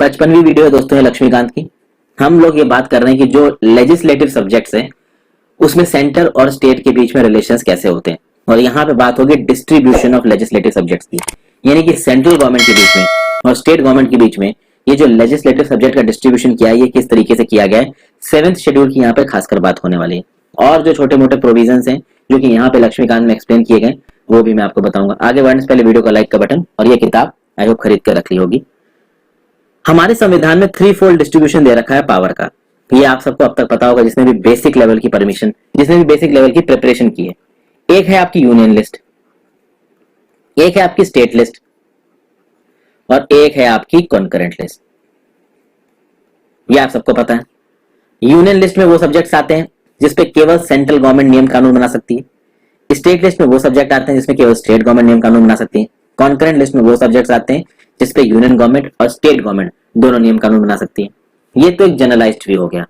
55वीं video है दोस्तों है लक्ष्मीकांत की। हम लोग ये बात कर रहे हैं कि जो लेजिस्लेटिव सब्जेक्ट्स हैं उसमें सेंटर और स्टेट के बीच में रिलेशंस कैसे होते हैं, और यहाँ पे बात होगी डिस्ट्रीब्यूशन ऑफ लेजिस्लेटिव सब्जेक्ट्स की, यानी कि सेंट्रल गवर्नमेंट के बीच में और स्टेट गवर्नमेंट के बीच में ये जो लेजिस्लेटिव सब्जेक्ट का डिस्ट्रीब्यूशन किया है ये किस तरीके से किया गया है। 7th शेड्यूल की यहाँ पे खासकर बात होने वाली है, और जो छोटे मोटे प्रोविजंस हैं जो कि यहाँ पे लक्ष्मीकांत में एक्सप्लेन किए गए वो भी मैं आपको बताऊंगा। आगे बढ़ने से पहले वीडियो का लाइक का बटन और ये किताब आई होप खरीद कर रख ली होगी। हमारे संविधान में 3-fold डिस्ट्रीब्यूशन दे रखा है पावर का, ये आप सबको अब तक पता होगा जिसने भी बेसिक लेवल की परमिशन, जिसने भी बेसिक लेवल की प्रिपरेशन की है। एक है आपकी यूनियन लिस्ट, एक है आपकी स्टेट लिस्ट और एक है आपकी कॉन्करेंट लिस्ट। ये आप सबको पता है। यूनियन लिस्ट में वो सब्जेक्ट्स आते हैं जिसपे केवल सेंट्रल गवर्नमेंट नियम कानून बना सकती है। स्टेट लिस्ट में वो सब्जेक्ट आते हैं जिसमें केवल स्टेट गवर्नमेंट नियम कानून बना सकती है। कॉन्करेंट लिस्ट में वो सब्जेक्ट्स आते हैं जिसपे यूनियन गवर्नमेंट और स्टेट गवर्नमेंट दोनों नियम कानून बना सकती है। ये तो एक जनरलाइज्ड भी हो गया।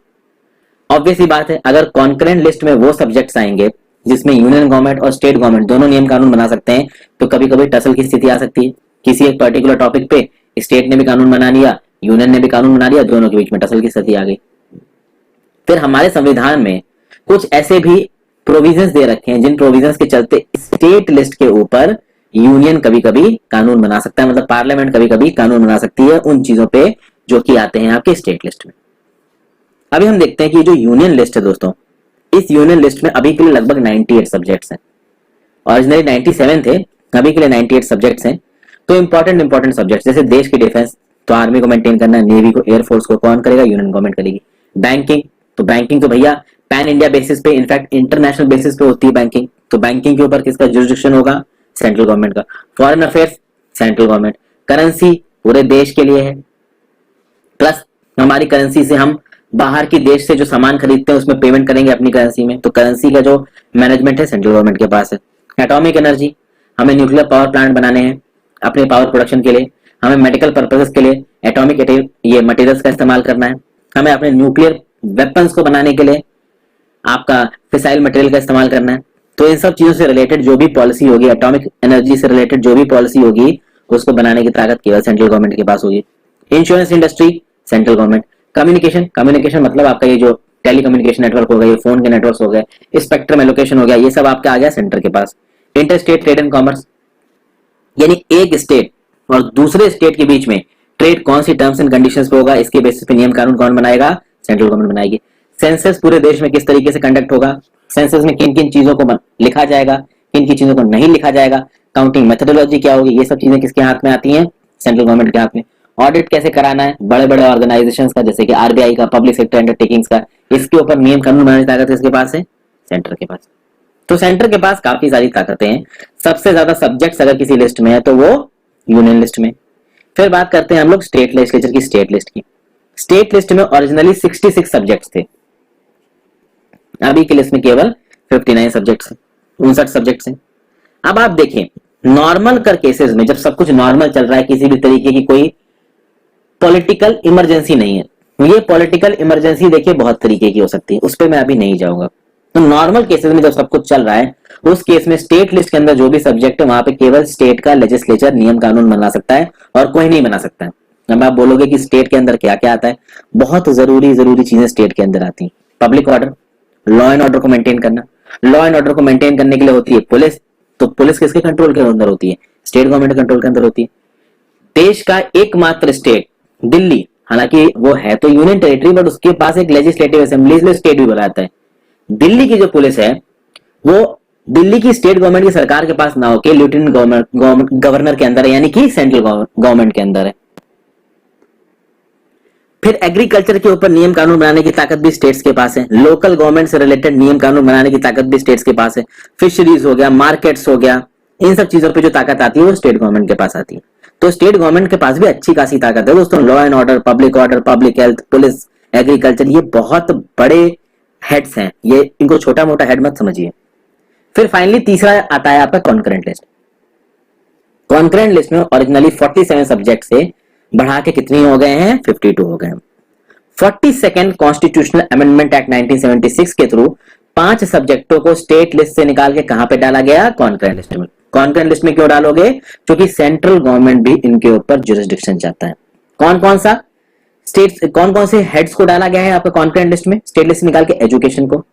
ऑब्वियस ही बात है, अगर कॉन्करेंट लिस्ट में वो सब्जेक्ट्स आएंगे जिसमें यूनियन गवर्नमेंट और स्टेट गवर्नमेंट दोनों नियम कानून बना सकते हैं तो कभी कभी टसल की स्थिति आ सकती है। किसी एक पर्टिकुलर टॉपिक पे स्टेट ने भी कानून बना लिया, यूनियन ने भी कानून बना लिया, दोनों के बीच में टसल की स्थिति आ गई। फिर हमारे संविधान में कुछ ऐसे भी प्रोविजंस दे रखे हैं जिन प्रोविजंस के चलते स्टेट लिस्ट के ऊपर यूनियन कभी कभी कानून बना सकता है, मतलब पार्लियामेंट कभी कभी कानून बना सकती है उन चीजों पे जो कि आते हैं आपके स्टेट लिस्ट में। अभी हम देखते हैं कि जो यूनियन लिस्ट है दोस्तों, इस यूनियन लिस्ट में अभी के लिए लगभग 98 सब्जेक्ट्स हैं। ओरिजिनली 97 थे, अभी के लिए 98 सब्जेक्ट्स हैं। तो इंपॉर्टेंट सब्जेक्ट्स जैसे देश की डिफेंस, तो आर्मी को मेंटेन करना है, नेवी को, एयरफोर्स को कौन करेगा? यूनियन गवर्नमेंट करेगी। बैंकिंग तो भैया पैन इंडिया बेसिस पे, इनफैक्ट इंटरनेशनल बेसिस पे होती है बैंकिंग, तो बैंकिंग के ऊपर किसका जुरिसडिक्शन होगा? सेंट्रल गवर्नमेंट का। Foreign affairs central government. Currency पूरे देश के लिए है, प्लस हमारी करेंसी से हम बाहर की देश से जो सामान खरीदते हैं उसमें पेमेंट करेंगे अपनी करेंसी में, तो करेंसी का जो मैनेजमेंट है सेंट्रल गवर्नमेंट के पास है। एटॉमिक एनर्जी, हमें न्यूक्लियर पावर प्लांट बनाने हैं अपने पावर प्रोडक्शन के लिए, हमें मेडिकल पर्पसेस के लिए एटॉमिक ये मटेरियल्स का इस्तेमाल करना है, हमें अपने न्यूक्लियर वेपन्स को बनाने के लिए आपका फिसाइल मटेरियल का इस्तेमाल करना है। तो इन सब चीजों से रिलेटेड जो भी पॉलिसी होगी, एटॉमिक एनर्जी से रिलेटेड जो भी पॉलिसी होगी उसको बनाने की ताकत केवल सेंट्रल गवर्नमेंट के पास होगी। Insurance industry central government. Communication मतलब आपका ये जो टेलीकम्युनिकेशन नेटवर्क हो गया, ये फोन के नेटवर्क हो गए, स्पेक्ट्रम एलोकेशन हो गया, ये सब आपका आ गया सेंटर के पास। Inter state trade and commerce, यानी एक स्टेट और दूसरे स्टेट के बीच में ट्रेड कौन सी टर्म्स एंड कंडीशंस पे होगा, इसके बेसिस पे नियम कानून कौन बनाएगा? सेंट्रल गवर्नमेंट बनाएगी। सेंसस पूरे देश में किस तरीके से कंडक्ट होगा, सेंसस में किन किन चीजों को लिखा जाएगा, किन किन चीजों को नहीं लिखा जाएगा, काउंटिंग मेथोडोलॉजी क्या होगी, ये सब चीजें किसके हाथ में आती हैं? सेंट्रल गवर्नमेंट के हाथ में। ऑडिट कैसे कराना है बड़े बड़े ऑर्गेनाइजेशंस का, जैसे कि आरबीआई का, पब्लिक सेक्टर अंडरटेकिंग्स का, इसके ऊपर नियम कानून बनाने की ताकत किसके पास है? सेंटर के पास। तो सेंटर के पास काफी सारी ताकतें हैं। सबसे ज्यादा सब्जेक्ट्स अगर किसी लिस्ट में है तो वो यूनियन लिस्ट में। फिर बात करते हैं हम लोग स्टेट लेजिस्लेचर की, स्टेट लिस्ट की। स्टेट लिस्ट में ओरिजिनली 66 सब्जेक्ट्स थे, अभी की लिस्ट में केवल 59 सब्जेक्ट्स हैं, 59 सब्जेक्ट्स हैं। अब आप देखें नॉर्मल कर केसेस में, जब सब कुछ नॉर्मल चल रहा है, किसी भी तरीके की कोई पॉलिटिकल इमरजेंसी नहीं है, ये पॉलिटिकल इमरजेंसी देखिए बहुत तरीके की हो सकती है, उस पर मैं अभी नहीं जाऊंगा। तो नॉर्मल केसेस में जब सब कुछ चल रहा है उस केस में स्टेट लिस्ट के अंदर जो भी सब्जेक्ट है वहां पे केवल स्टेट का लेजिस्लेचर नियम कानून बना सकता है और कोई नहीं बना सकता है। अब आप बोलोगे कि स्टेट के अंदर क्या क्या आता है, बहुत जरूरी चीजें स्टेट के अंदर आती हैं। Public order, law and order को मेंटेन करना। लॉ एंड ऑर्डर को मेंटेन करने के लिए होती है पुलिस, तो पुलिस किसके कंट्रोल के अंदर होती है? स्टेट गवर्नमेंट कंट्रोल के अंदर होती है। देश का एकमात्र स्टेट दिल्ली, हालांकि वो है तो यूनियन टेरिटरी, बट उसके पास एक लेजिस्लेटिव असेंबली, इसलिए स्टेट भी बुलाता है। दिल्ली की जो पुलिस है वो दिल्ली की स्टेट गवर्नमेंट की सरकार के पास ना होकर लेफ्टिनेंट गवर्नर के अंदर है, यानी कि सेंट्रल गवर्नमेंट के अंदर है। फिर एग्रीकल्चर के ऊपर नियम कानून बनाने की ताकत भी स्टेट्स के पास है। लोकल गवर्नमेंट से रिलेटेड नियम कानून बनाने की ताकत भी स्टेट्स के पास है। फिशरीज हो गया, मार्केट्स हो गया, इन सब चीजों पे जो ताकत आती है वो स्टेट गवर्नमेंट के पास आती है। तो स्टेट गवर्नमेंट के पास भी अच्छी खासी ताकत है दोस्तों। Law and order, public health, police, agriculture, ये बहुत बड़े हेड्स हैं, ये इनको छोटा मोटा हेड मत समझिए। फिर फाइनली तीसरा आता है आपका कॉन्करेंट लिस्ट। कॉन्करेंट लिस्ट में ओरिजिनली 47 सब्जेक्ट से बढ़ा के कितनी हो गए हैं? 52 हो गए हैं। 42nd कॉन्स्टिट्यूशनल अमेंडमेंट एक्ट 1976 के थ्रू 5 सब्जेक्टों को स्टेट लिस्ट से निकाल के कहां पे डाला गया? कॉन्करेंट लिस्ट में। कॉन्करेंट लिस्ट में क्यों डालोगे? क्योंकि सेंट्रल गवर्नमेंट भी इनके ऊपर जुरिसडिक्शन चाहता है। कौन कौन सा? स्टेट्स कौन कौन से हेड्स को डाला गया है आपका कॉन्करेंट लिस्ट में, स्टेट लिस्ट निकाल के, एजुकेशन को,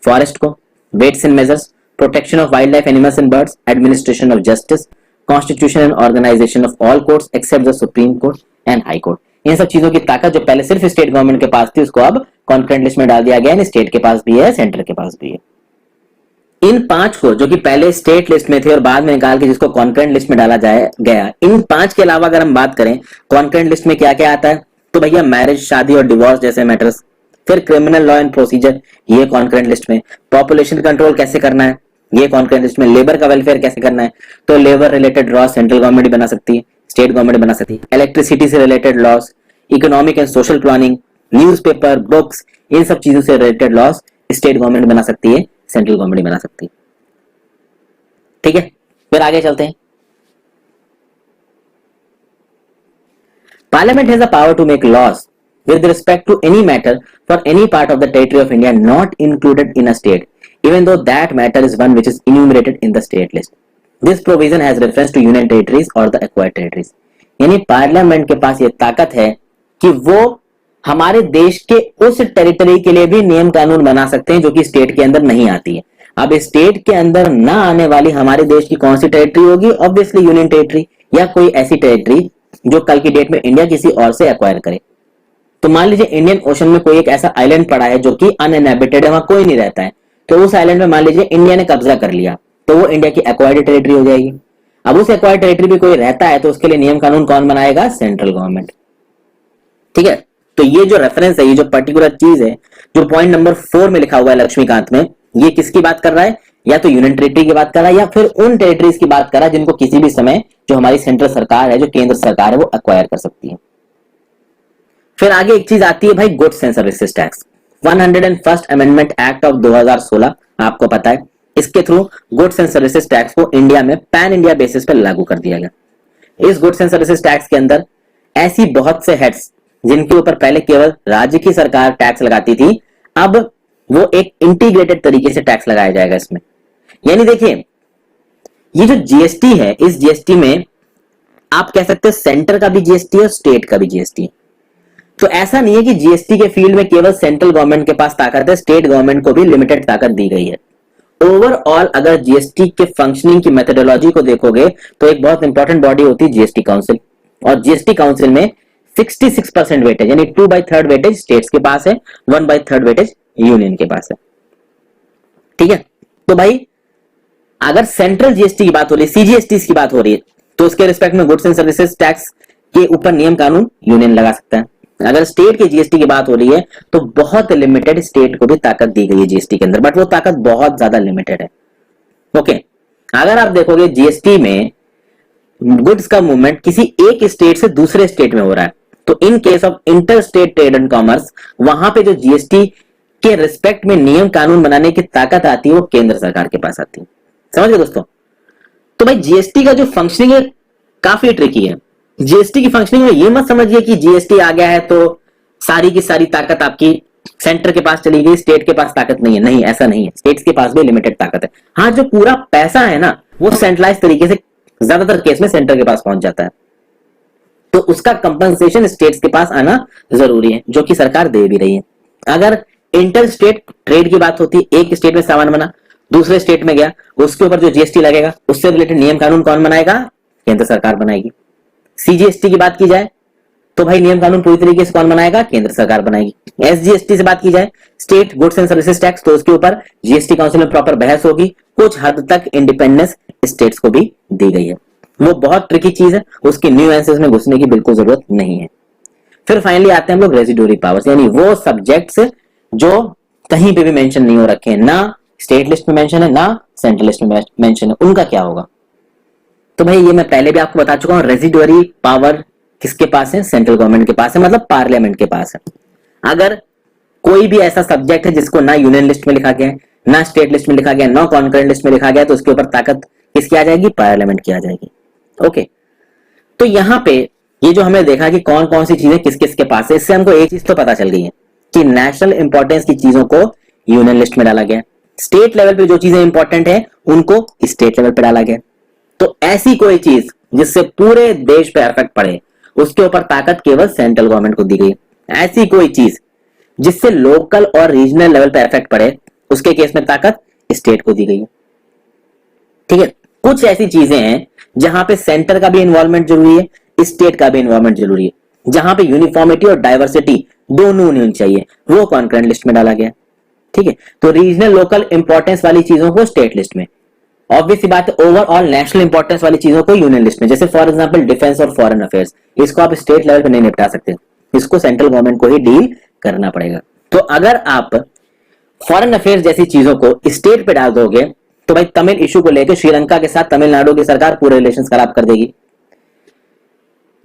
फॉरेस्ट को, weights and measures, protection of wild life animals and birds, administration of justice, constitution and organisation of all courts except the supreme court and high court. इन सब चीजों की ताकत जो पहले सिर्फ स्टेट गवर्नमेंट के पास थी उसको अब कॉन्करेंट लिस्ट में डाल दिया गया है, स्टेट के पास भी है, सेंटर के पास भी है। इन 5 को जो कि पहले स्टेट लिस्ट में थे और बाद में निकाल के जिसको कॉन्करेंट लिस्ट में डाला गया, इन 5 के अलावा अगर हम बात करें कॉन्करेंट लिस्ट में क्या क्या आता है, तो भैया मैरिज, शादी और डिवोर्स जैसे मैटर्स, फिर क्रिमिनल लॉ एंड प्रोसीजर, ये कॉन्करेंट लिस्ट में, पॉपुलेशन कंट्रोल कैसे करना है, ये कॉन्करेंट लिस्ट में, लेबर का वेलफेयर कैसे करना है, तो labour related law central government बना सकती है, स्टेट गवर्नमेंट बना सकती है, इलेक्ट्रिसिटी से related loss, economic and social planning, newspaper, books, इन सब चीजों से रिलेटेड लॉस स्टेट गवर्नमेंट बना सकती है, सेंट्रल गवर्नमेंट बना सकती है। ठीक है, फिर आगे चलते हैं। Parliament has the power to make laws with respect to any matter for any part of the territory of India not included in a state, even though that matter is one which is enumerated in the state list. This provision has reference to union territories or the acquired territories. यानी parliament के पास ये ताकत है कि वो हमारे देश के उस टेरिटरी के लिए भी नियम कानून बना सकते हैं जो कि स्टेट के अंदर नहीं आती है। अब स्टेट के अंदर ना आने वाली हमारे देश की कौन सी टेरिटरी होगी? ऑब्वियसली यूनियन टेरिटरी, या कोई ऐसी टेरिटरी जो कल की डेट में इंडिया किसी और से एक्वायर करे। तो मान लीजिए इंडियन ओशन में कोई एक ऐसा आइलैंड पड़ा है जो कि अनइनहैबिटेड है, वहां कोई नहीं रहता है, तो उस आइलैंड में मान लीजिए इंडिया ने कब्जा कर लिया, तो वो इंडिया की एक्वायर्ड टेरिटरी हो जाएगी। अब उस एक्वायर्ड टेरिटरी भी कोई रहता है तो उसके लिए नियम कानून कौन बनाएगा? Central government. ठीक है, तो ये जो रेफरेंस है, ये जो पर्टिकुलर चीज है जो पॉइंट नंबर 4 में लिखा हुआ है लक्ष्मीकांत में, ये किसकी बात कर रहा है? या तो यूनियन टेरिटरी की बात कर रहा है या फिर उन टेरिटरीज की बात कर रहा है जिनको किसी भी समय जो हमारी सेंट्रल सरकार है, जो केंद्र सरकार है, वो एक्वायर कर सकती है। फिर आगे एक चीज आती है भाई, goods and services tax. 101st amendment act of 2016 आपको पता है, इसके through goods and services tax को इंडिया में पैन इंडिया बेसिस पर लागू कर दिया गया। इस गुड्स एंड सर्विसेज टैक्स के अंदर ऐसी बहुत से हेड्स जिनके ऊपर पहले केवल राज्य की सरकार टैक्स लगाती थी, अब वो एक इंटीग्रेटेड तरीके से टैक्स लगाया जाएगा इसमें। यानी देखिए, ये जो जीएसटी है, इस जीएसटी में आप कह सकते हो सेंटर का भी जीएसटी है और स्टेट का भी जीएसटी है। तो ऐसा नहीं है कि जीएसटी के फील्ड में केवल सेंट्रल गवर्नमेंट के पास ताकत है, स्टेट गवर्नमेंट को भी लिमिटेड ताकत दी गई है। ओवरऑल अगर जीएसटी के फंक्शनिंग की मेथोडोलॉजी को देखोगे तो एक बहुत इंपॉर्टेंट बॉडी होती है जीएसटी काउंसिल, और जीएसटी काउंसिल में 66% वेटेज यानी 2/3 वेटेज स्टेट्स के पास है, 1/3 वेटेज यूनियन के पास है। ठीक है, तो भाई अगर सेंट्रल जीएसटी की बात हो रही है, सीजीएसटी की बात हो रही है, तो उसके रिस्पेक्ट में गुड्स एंड सर्विसेज टैक्स के ऊपर नियम कानून यूनियन लगा सकता है। अगर स्टेट के जीएसटी की बात हो रही है तो बहुत लिमिटेड स्टेट को भी ताकत दी गई है जीएसटी के अंदर, बट वो ताकत बहुत ज्यादा लिमिटेड है। ओके, अगर आप देखोगे जीएसटी में गुड्स का मूवमेंट किसी एक स्टेट से दूसरे स्टेट में हो रहा है, तो in case of inter state trade and commerce, वहां पे जो जीएसटी के रिस्पेक्ट में नियम कानून बनाने की ताकत आती है वो केंद्र सरकार के पास आती है। समझ गए दोस्तों? तो भाई जीएसटी का जो फंक्शनिंग है काफी ट्रिकी है। जीएसटी की फंक्शनिंग में ये मत समझिए कि जीएसटी आ गया है तो सारी की सारी ताकत आपकी सेंटर के पास चली गई, स्टेट के पास ताकत नहीं है। नहीं, ऐसा नहीं है, स्टेट्स के पास भी लिमिटेड ताकत है। हाँ, जो पूरा पैसा है ना वो सेंट्रलाइज तरीके से ज्यादातर केस में सेंटर के पास पहुंच जाता है, तो उसका कंपनसेशन स्टेट्स के पास आना जरूरी है, जो कि सरकार दे भी रही है। अगर इंटर स्टेट ट्रेड की बात होती है, एक स्टेट में सामान बना दूसरे स्टेट में गया, उसके ऊपर जो जीएसटी लगेगा उससे रिलेटेड नियम कानून कौन बनाएगा? केंद्र सरकार बनाएगी। सीजीएसटी की बात की जाए तो भाई नियम कानून पूरी तरीके से कौन बनाएगा? केंद्र सरकार बनाएगी। एसजीएसटी से बात की जाए, state goods and services tax, तो उसके ऊपर जीएसटी काउंसिल में प्रॉपर बहस होगी। कुछ हद तक इंडिपेंडेंस स्टेट्स को भी दी गई है। वो बहुत ट्रिकी चीज है, उसके न्यूएंसेस में घुसने की बिल्कुल जरूरत नहीं है। फिर फाइनली आते हैं हम लोग रेजिडुअरी पावर्स, यानी वो सब्जेक्ट्स जो कहीं पे भी मेंशन नहीं हो रखे हैं, ना स्टेट लिस्ट में मेंशन है ना सेंट्रल लिस्ट में मेंशन है, उनका क्या होगा? तो भाई ये मैं पहले भी आपको बता चुका हूं, रेजिडुअरी पावर किसके पास है? सेंट्रल गवर्नमेंट के पास है, मतलब पार्लियामेंट के पास है। अगर कोई भी ऐसा सब्जेक्ट है जिसको ना यूनियन लिस्ट में लिखा गया है, ना स्टेट लिस्ट में लिखा गया, ना कॉन्करेंट लिस्ट में लिखा गया, तो उसके ऊपर ताकत किसकी आ जाएगी? पार्लियामेंट की आ जाएगी। ओके, तो यहाँ पे ये जो हमने देखा कि कौन कौन सी चीजें किस किस के पास है, इससे हमको एक चीज तो पता चल गई है कि नेशनल इंपॉर्टेंस की चीजों को यूनियन लिस्ट में डाला गया, स्टेट लेवल पे जो चीजें इंपॉर्टेंट है उनको स्टेट लेवल पे डाला गया। तो ऐसी कोई चीज जिससे पूरे देश पे इफेक्ट पड़े, उसके ऊपर ताकत केवल सेंट्रल गवर्नमेंट को दी गई। ऐसी कोई चीज जिससे लोकल और रीजनल लेवल पे इफेक्ट पड़े, उसके केस में ताकत स्टेट को दी गई है। ठीक है, कुछ ऐसी चीजें हैं जहां पे सेंटर का भी इन्वॉल्वमेंट जरूरी है, स्टेट का भी इन्वॉल्वमेंट जरूरी है, जहां पे यूनिफॉर्मिटी और डाइवर्सिटी दोनों होनी चाहिए, वो कॉन्करेंट लिस्ट में डाला गया। ठीक है, तो रीजनल लोकल इंपॉर्टेंस वाली चीजों को स्टेट लिस्ट में, ऑब्वियस बात है ओवरऑल नेशनल इंपॉर्टेंस वाली चीजों को यूनियन लिस्ट में। जैसे फॉर एग्जांपल डिफेंस और फॉरेन अफेयर्स, इसको आप स्टेट लेवल पे नहीं निपटा सकते, इसको सेंट्रल गवर्नमेंट को ही डील करना पड़ेगा। तो अगर आप फॉरेन अफेयर्स जैसी चीजों को स्टेट पे डाल दोगे तो भाई तमिल इशू को लेकर श्रीलंका के साथ तमिलनाडु की सरकार पूरे रिलेशंस खराब कर देगी।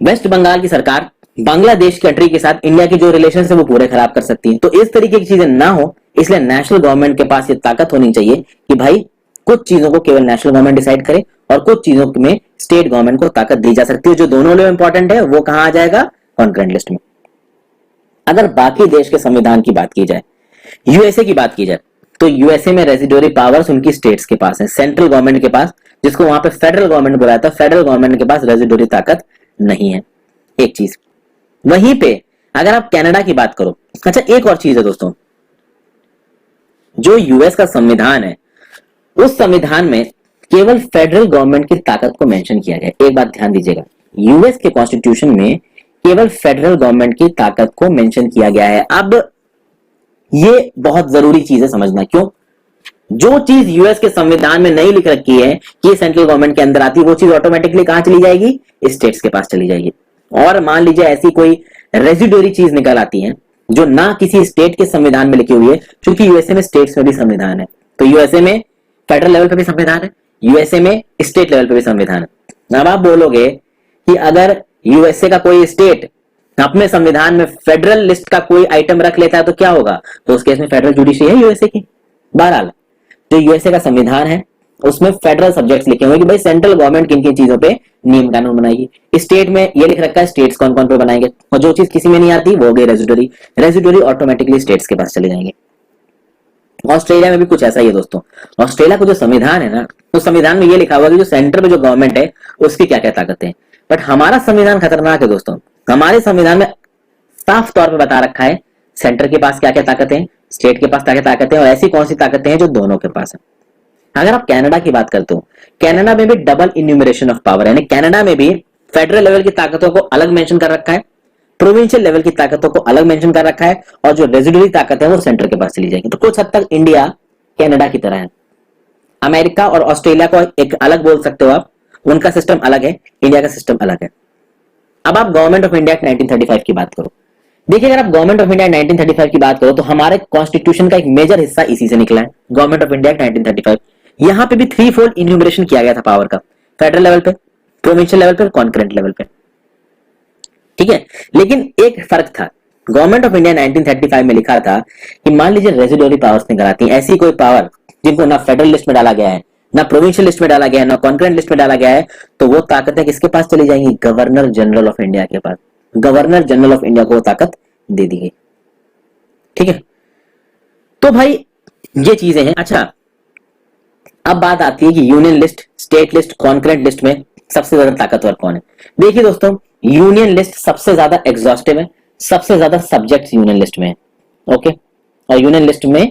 वेस्ट बंगाल की सरकार बांग्लादेश कंट्री के साथ इंडिया की जो रिलेशंस है वो पूरे खराब कर सकती है। तो इस तरीके की चीजें ना हो, इसलिए नेशनल गवर्नमेंट के पास ये ताकत होनी चाहिए कि भाई कुछ चीजों को केवल नेशनल गवर्नमेंट डिसाइड करे और कुछ चीजों में स्टेट गवर्नमेंट को ताकत दी जा सकती है। जो दोनों लिए इंपॉर्टेंट है वो कहां आ जाएगा, कॉन्करेंट लिस्ट में। अगर बाकी देश के संविधान की बात की जाए, यूएसए की बात की जाए, तो यूएसए में रेजिडोरी पावर्स उनकी स्टेट्स के पास है, सेंट्रल गवर्नमेंट के पास, जिसको वहां पे फेडरल गवर्नमेंट बुलाया था, फेडरल गवर्नमेंट के पास रेजिडोरी ताकत नहीं है। एक चीज वहीं पे अगर आप कनाडा की बात करो, अच्छा एक और चीज है दोस्तों, जो यूएस का संविधान है उस संविधान में केवल फेडरल गवर्नमेंट की ताकत को मेंशन किया गया। एक बात ध्यान दीजिएगा, यूएस के कॉन्स्टिट्यूशन में केवल फेडरल गवर्नमेंट की ताकत को मेंशन किया गया है। अब ये बहुत जरूरी चीज है समझना। क्यों? जो चीज यूएस के संविधान में नहीं लिख रखी है कि सेंट्रल गवर्नमेंट के अंदर आती है, वो चीज ऑटोमेटिकली कहां चली जाएगी, स्टेट्स के पास चली जाएगी। और मान लीजिए ऐसी कोई रेजिडोरी चीज निकल आती है जो ना किसी स्टेट के संविधान में लिखी हुई है, क्योंकि यूएसए में स्टेट्स में भी संविधान है, तो यूएसए में फेडरल लेवल पे भी संविधान है, यूएसए में स्टेट लेवल पे भी संविधान है। अब आप बोलोगे कि अगर यूएसए का कोई स्टेट अपने संविधान में फेडरल लिस्ट का कोई आइटम रख लेता है तो क्या होगा, तो उस केस में फेडरल जुडिशरी है यूएसए की। बहरहाल जो यूएसए का संविधान है उसमें फेडरल सब्जेक्ट्स लिखे हुए कि भाई सेंट्रल गवर्नमेंट किन किन चीजों पे नियम कानून बनाएगी। स्टेट में ये लिख रखा है स्टेट्स कौन कौन पे बनाएंगे, और जो चीज किसी में नहीं आती वो हो गई रेजिडोरी, रेजिडोरी ऑटोमेटिकली स्टेट्स के पास चले जाएंगे। ऑस्ट्रेलिया में भी कुछ ऐसा ही है दोस्तों। ऑस्ट्रेलिया का जो संविधान है ना, तो संविधान में ये लिखा हुआ कि जो सेंटर में जो गवर्नमेंट है उसकी क्या क्या ताकतें हैं। बट हमारा संविधान खतरनाक है दोस्तों। हमारे संविधान में साफ तौर पे बता रखा है सेंटर के पास क्या क्या ताकतें हैं, स्टेट के पास क्या क्या ताकतें हैं, और ऐसी कौन सी ताकतें हैं जो दोनों के पास है। अगर आप कनाडा की बात करते हो, कनाडा में भी डबल इन्यूमरेशन ऑफ पावर, यानी कनाडा में भी फेडरल लेवल की ताकतों को अलग मेंशन कर रखा है, प्रोविंशियल लेवल की ताकतों को अलग मेंशन कर रखा है, और जो रेजिडोरी ताकत है वो सेंटर के पास चली जाएगी। तो कुछ हद तक इंडिया कनाडा की तरह है। अमेरिका और ऑस्ट्रेलिया को एक अलग बोल सकते हो आप, उनका सिस्टम अलग है, इंडिया का सिस्टम अलग है। अब आप गवर्नमेंट ऑफ इंडिया 1935 की बात करो, देखिए अगर आप गवर्नमेंट ऑफ इंडिया 1935 की बात करो तो हमारे कॉन्स्टिट्यूशन का एक मेजर हिस्सा इसी से निकला है, गवर्नमेंट ऑफ इंडिया 1935। यहां पे भी थ्री फोल्ड इन्यूमरेशन किया गया था पावर का, फेडरल लेवल पे, प्रोविंशियल लेवल पे, कॉन्करेंट लेवल पे। ठीक है, लेकिन एक फर्क था, गवर्नमेंट ऑफ इंडिया 1935 में लिखा था कि मान लीजिए रेजिडोरी पावर्स निकल आती है, ऐसी कोई पावर जिनको ना फेडरल लिस्ट में डाला गया है, ना प्रोविंशियल लिस्ट में डाला गया है, ना कॉन्करेंट लिस्ट में डाला गया है, तो वो ताकतें किसके पास चली जाएंगी, गवर्नर जनरल ऑफ इंडिया के पास। गवर्नर जनरल ऑफ इंडिया को वो ताकत दे दी गई। ठीक है, तो भाई ये चीजें हैं। अच्छा, अब बात आती है कि union list, state list, concurrent list में सबसे ज्यादा ताकतवर कौन है। देखिए दोस्तों, यूनियन लिस्ट सबसे ज्यादा एग्जॉस्टिव है, सबसे ज्यादा सब्जेक्ट्स यूनियन लिस्ट में है। ओके, और यूनियन लिस्ट में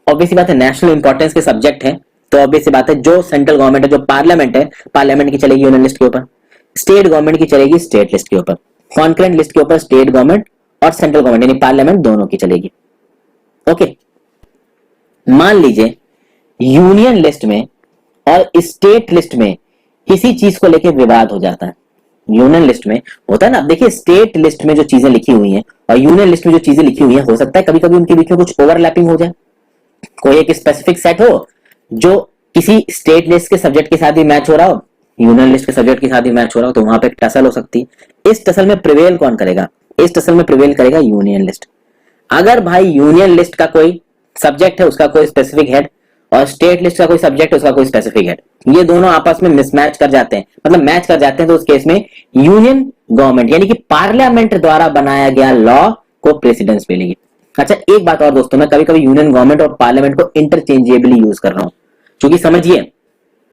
ऑब्वियसली बात है नेशनल इंपॉर्टेंस के सब्जेक्ट हैं, तो ऑब्वियसली बात है जो सेंट्रल गवर्नमेंट है, जो पार्लियामेंट है, पार्लियामेंट की चलेगी यूनियन लिस्ट के ऊपर, स्टेट गवर्नमेंट की चलेगी स्टेट लिस्ट के ऊपर, कॉन्करेंट लिस्ट के ऊपर स्टेट गवर्नमेंट और सेंट्रल गवर्नमेंट यानी पार्लियामेंट दोनों की चलेगी। ओके, मान लीजिए यूनियन लिस्ट में और स्टेट लिस्ट में किसी चीज को लेकर विवाद हो जाता है। यूनियन लिस्ट में होता है ना, देखिए स्टेट लिस्ट में जो चीजें लिखी हुई हैं और यूनियन लिस्ट में जो चीजें लिखी हुई हैं, हो सकता है कभी कभी उनके बीच में कुछ ओवरलैपिंग हो जाए, कोई एक स्पेसिफिक सेट हो जो किसी स्टेट लिस्ट के सब्जेक्ट के साथ भी मैच हो रहा हो, यूनियन लिस्ट के सब्जेक्ट के साथ भी मैच हो रहा हो, तो वहां पे एक टसल हो सकती है। इस टसल में प्रिवेल कौन करेगा, इस टसल में प्रिवेल करेगा यूनियन लिस्ट। अगर भाई यूनियन लिस्ट का कोई सब्जेक्ट है, उसका कोई स्पेसिफिक हेड, और स्टेट लिस्ट का कोई सब्जेक्ट है, उसका कोई स्पेसिफिक हेड, ये दोनों आपस में मिसमैच कर जाते हैं, मतलब मैच कर जाते हैं, तो उस केस में यूनियन गवर्नमेंट यानी कि पार्लियामेंट द्वारा बनाया गया लॉ को प्रेसिडेंस मिलेगी। अच्छा, एक बात और दोस्तों, मैं कभी कभी यूनियन गवर्नमेंट और पार्लियामेंट को इंटरचेंजेबली यूज कर रहा हूं, क्योंकि समझिए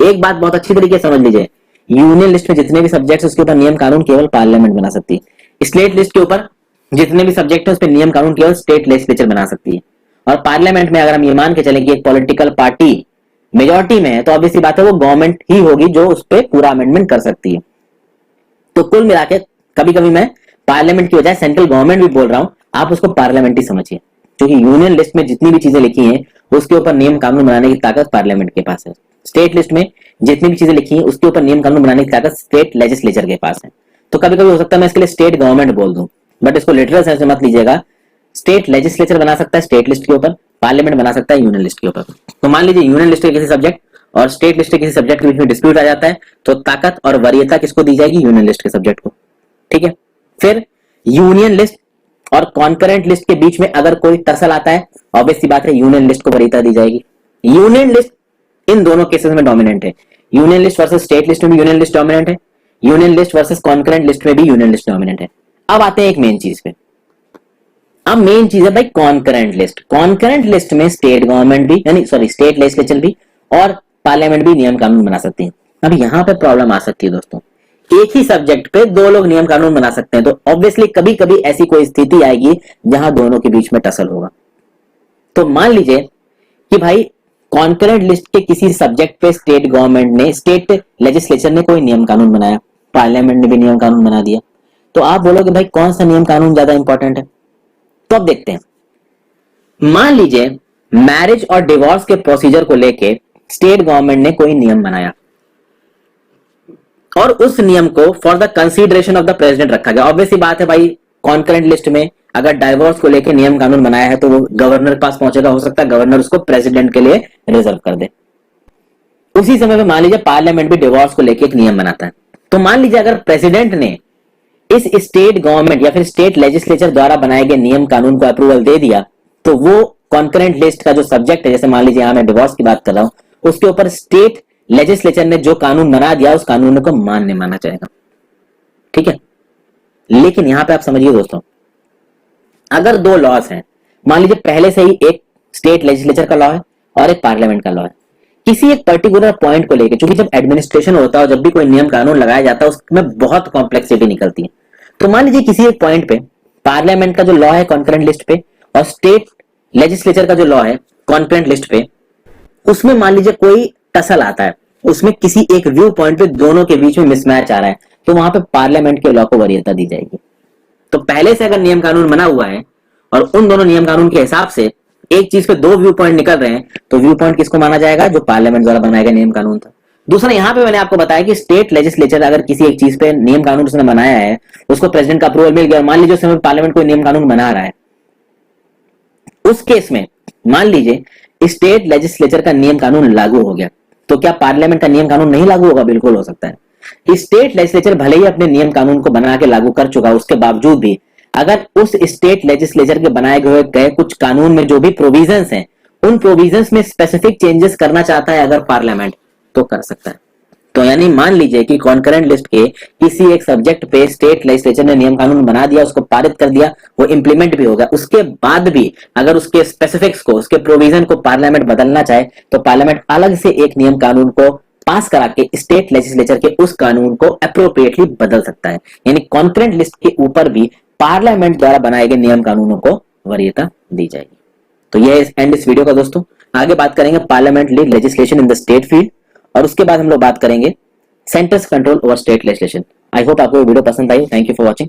एक बात बहुत अच्छी तरीके से समझ लीजिए, यूनियन लिस्ट में जितने भी सब्जेक्ट्स उसके ऊपर नियम कानून केवल पार्लियामेंट बना सकती है, स्टेट लिस्ट के ऊपर जितने भी सब्जेक्ट है उस पर नियम कानून केवल स्टेट लेजिस्लेचर बना सकती है। और पार्लियामेंट में अगर हम ये मान के चलें कि एक पॉलिटिकल पार्टी मेजोरिटी में है तो ऑब्वियसली बात है वो गवर्नमेंट ही होगी जो उस पर पूरा अमेंडमेंट कर सकती है। तो कुल मिला के कभी कभी मैं पार्लियामेंट की बजाय सेंट्रल गवर्नमेंट भी बोल रहा हूं, आप उसको पार्लियामेंट ही समझिए, क्योंकि यूनियन लिस्ट में जितनी भी चीजें लिखी हैं उसके ऊपर नियम कानून बनाने की ताकत पार्लियामेंट के पास है। स्टेट लिस्ट में जितनी भी चीजें लिखी हैं उसके ऊपर नियम कानून बनाने की ताकत स्टेट लेजिस्लेचर के पास है। तो कभी कभी हो सकता है मैं इसके लिए स्टेट गवर्नमेंट बोल दूं, बट इसको लिटरल सेंस में मत लीजिएगा। स्टेट लेजिस्लेचर बना सकता है स्टेट लिस्ट के ऊपर, पार्लियामेंट बना सकता है यूनियन लिस्ट के ऊपर। तो मान लीजिए यूनियन लिस्ट के किसी सब्जेक्ट और स्टेट लिस्ट के किसी सब्जेक्ट के बीच में डिस्प्यूट आ जाता है, तो ताकत और वरीयता किसको दी जाएगी? यूनियन लिस्ट के सब्जेक्ट को। ठीक है, फिर यूनियन लिस्ट और कॉन्करेंट लिस्ट के बीच में अगर कोई टसल आता है, ऑब्वियस सी बात है यूनियन लिस्ट को वरीयता दी जाएगी। यूनियन लिस्ट इन दोनों केसेस में डोमिनेंट है। Union list versus state list में भी यूनियन लिस्ट डोमिनेंट है, union list versus concurrent list में भी यूनियन लिस्ट डोमिनेंट है। अब आते हैं एक मेन चीज पे। अब मेन चीज है भाई कॉन्करेंट लिस्ट। कॉन्करेंट लिस्ट में स्टेट गवर्नमेंट भी यानी स्टेट लेजिस्लेचर भी और पार्लियामेंट भी नियम कानून बना सकती है। अब यहां पे प्रॉब्लम आ सकती है दोस्तों, एक ही सब्जेक्ट पे दो लोग नियम कानून बना सकते हैं, तो ऑब्वियसली कभी कभी ऐसी कोई स्थिति आएगी जहां दोनों के बीच में टसल होगा। तो मान लीजिए कि भाई कॉन्करेंट लिस्ट के किसी सब्जेक्ट पे स्टेट गवर्नमेंट ने, स्टेट लेजिस्लेचर ने कोई नियम कानून बनाया, पार्लियामेंट ने भी नियम कानून बना दिया, तो आप बोलोगे भाई कौन सा नियम कानून ज्यादा इंपॉर्टेंट है? तो अब देखते हैं। मान लीजिए मैरिज और डिवोर्स के प्रोसीजर को लेके स्टेट गवर्नमेंट ने कोई नियम बनाया और उस नियम को for the consideration of the president रखा गया। ऑब्वियसली बात है भाई कॉन्करेंट लिस्ट में अगर डाइवोर्स को लेके नियम कानून बनाया है तो वो गवर्नर के पास पहुंचेगा, हो सकता है गवर्नर उसको प्रेसिडेंट के लिए रिजर्व कर दे। उसी समय में मान लीजिए पार्लियामेंट भी डिवोर्स को लेके एक नियम बनाता है, तो मान लीजिए अगर प्रेसिडेंट ने इस स्टेट गवर्नमेंट या फिर स्टेट लेजिस्लेचर द्वारा बनाए गए नियम कानून को अप्रूवल दे दिया, तो वो कॉन्करेंट लिस्ट का जो सब्जेक्ट है, जैसे मान लीजिए यहां मैं डिवोर्स की बात कर रहा हूं, उसके ऊपर स्टेट लेजिस्लेचर ने जो कानून बना दिया उस कानून को मान्य माना जाएगा। ठीक है, लेकिन यहां पे आप समझिए दोस्तों, अगर दो लॉज हैं, मान लीजिए पहले से ही एक स्टेट लेजिस्लेचर का लॉ है और एक पार्लियामेंट का लॉ है, किसी एक पर्टिकुलर पॉइंट को लेकर, क्योंकि जब एडमिनिस्ट्रेशन होता है और जब भी कोई नियम कानून लगाया जाता है उसमें बहुत कॉम्प्लेक्सिटी निकलती है। तो मान लीजिए किसी एक पॉइंट पे पार्लियामेंट का जो लॉ है कॉन्करेंट लिस्ट पे और स्टेट लेजिस्लेचर का जो लॉ है कॉन्करेंट लिस्ट पे, उसमें मान लीजिए कोई टसल आता है, उसमें किसी एक व्यू पॉइंट पे दोनों के बीच में मिसमैच आ रहा है, तो वहां पे पार्लियामेंट के लॉ को वरीयता दी जाएगी। तो पहले से अगर नियम कानून बना हुआ है और उन दोनों नियम कानून के हिसाब से एक चीज पे दो व्यू पॉइंट निकल रहे हैं, तो व्यू पॉइंट किसको माना जाएगा? जो पार्लियामेंट द्वारा बनाया गया नियम कानून था। दूसरा, यहां पे मैंने आपको बताया कि स्टेट लेजिस्लेचर अगर किसी एक चीज पे नियम कानून उसने बनाया है, उसको प्रेसिडेंट का अप्रूवल मिल गया, मान लीजिए उस समय पार्लियामेंट कोई नियम कानून बना रहा है, उस केस में मान लीजिए स्टेट लेजिस्लेचर का नियम कानून लागू हो गया, तो क्या पार्लियामेंट का नियम कानून नहीं लागू होगा? बिल्कुल हो सकता है। स्टेट लेजिस्लेचर भले ही अपने नियम कानून को बना के लागू कर चुका, उसके बावजूद भी अगर उस स्टेट लेजिस्लेचर के बनाए गए कुछ कानून में जो भी प्रोविजंस हैं, उन प्रोविजंस में स्पेसिफिक चेंजेस करना चाहता है अगर पार्लियामेंट, तो कर सकता है। तो यानी मान लीजिए कि कॉन्करेंट लिस्ट के किसी एक सब्जेक्ट पे स्टेट लेजिस्लेचर ने नियम कानून बना दिया, उसको पारित कर दिया, वो इंप्लीमेंट भी होगा, उसके बाद भी अगर उसके स्पेसिफिक्स को, उसके प्रोविजन को पार्लियामेंट बदलना चाहे, तो पार्लियामेंट अलग से एक नियम कानून को पास करा के स्टेट लेजिस्लेचर के उस कानून को अप्रोप्रिएटली बदल सकता है। यानी कॉन्करेंट लिस्ट के ऊपर भी पार्लियामेंट द्वारा बनाए गए नियम कानूनों को वरीयता दी जाएगी। तो ये एंड इस वीडियो का दोस्तों। आगे बात करेंगे parliamentary legislation in the state field, और उसके बाद हम लोग बात करेंगे centre's control over state legislation. I hope आपको वीडियो पसंद आई। Thank you for watching.